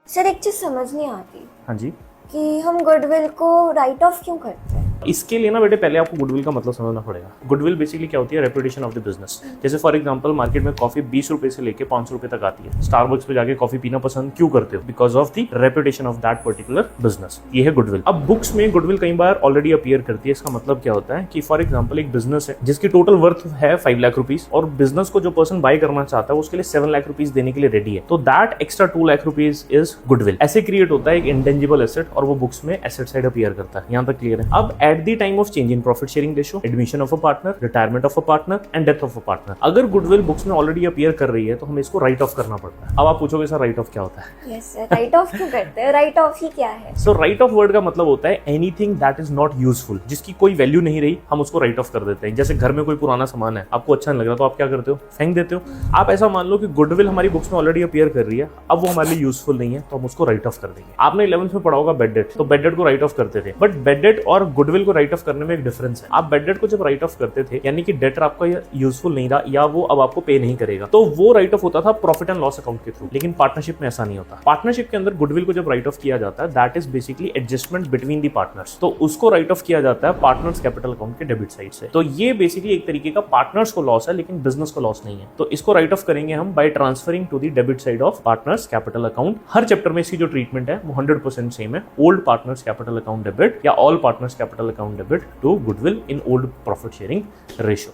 Sir एक चीज समझ नहीं आती हाँ जी। कि हम गुडविल को राइट ऑफ क्यों करते हैं। इसके लिए ना बेटे पहले आपको गुडविल का मतलब समझना पड़ेगा। गुडविल बेसिकली क्या होती है? Reputation of the business. जैसे फॉर एग्जांपल मार्केट में कॉफी 20 रुपए से लेके 500 रुपए तक आती है। स्टारबक्स पे जाके कॉफी पीना पसंद क्यों करते हो? Because of the reputation of that particular business. ये है गुडविल। अब बुक्स में गुडविल कई बार ऑलरेडी अपीयर करती है। इसका मतलब क्या होता है कि फॉर एग्जाम्पल एक बिजनेस है जिसकी टोटल वर्थ है 5 लाख रुपीज और बिजनेस को जो पर्सन बाय करना चाहता है उसके लिए 7 लाख रुपीज देने के लिए रेडी है, तो that extra 2 lakh rupees is goodwill. ऐसे क्रिएट होता है एक इंटेंजिबल एसेट और वो बुक्स में एसेट साइड अपीयर करता है। यहाँ तक क्लियर है। अब at the time of change in profit sharing ratio, admission of a partner, retirement of a partner and death of a partner, अगर गुडविल बुक्स में ऑलरेडी अपीयर कर रही है तो हमें इसको राइट ऑफ करना पड़ता है। अब आप पूछोगे सर राइट ऑफ क्या होता है? यस सर, राइट ऑफ क्यों करते हैं? राइट ऑफ ही क्या है? सो राइट ऑफ वर्ड का मतलब होता है anything that is not useful, जिसकी कोई वैल्यू नहीं रही हम उसको राइट ऑफ कर देते हैं। जैसे घर में कोई पुराना सामान है, आपको अच्छा नहीं लग रहा तो आप क्या करते हो? फेंक देते हो। आप ऐसा मान लो कि गुडविल हमारी बुक्स में ऑलरेडी अपीयर कर रही है, अब वो हमारे लिए यूजफुल नहीं है तो हम उसको राइट ऑफ कर देंगे। आपने 11th में पढ़ा होगा बेड डेट, तो बेड डेट को राइट ऑफ करते थे, बट बेड डेट और गुडविल को राइट ऑफ करने में एक डिफरेंस है। आप बेड डेट को जब राइट ऑफ करते थे यानी कि डेटर आपका यूजफुल नहीं रहा या वो अब आपको पे नहीं करेगा, तो वो राइट ऑफ होता था प्रॉफिट एंड लॉस अकाउंट के थ्रू। लेकिन पार्टनरशिप में ऐसा नहीं होता। पार्टनरशिप के अंदर गुडविल को जब राइट ऑफ किया जाता है that is basically adjustment between the partners, तो उसको राइट ऑफ किया जाता है पार्टनर्स कैपिटल अकाउंट के डेबिट साइड से। तो ये बेसिकली एक तरीके का पार्टनर्स को लॉस है लेकिन बिजनेस को लॉस नहीं है। तो इसको राइट ऑफ करेंगे हम by transferring to the debit side of partners capital account. हर चैप्टर में इसकी जो ट्रीटमेंट है वो 100% सेम है। Old partners capital account debit या all partners capital account debit to goodwill in old profit sharing ratio.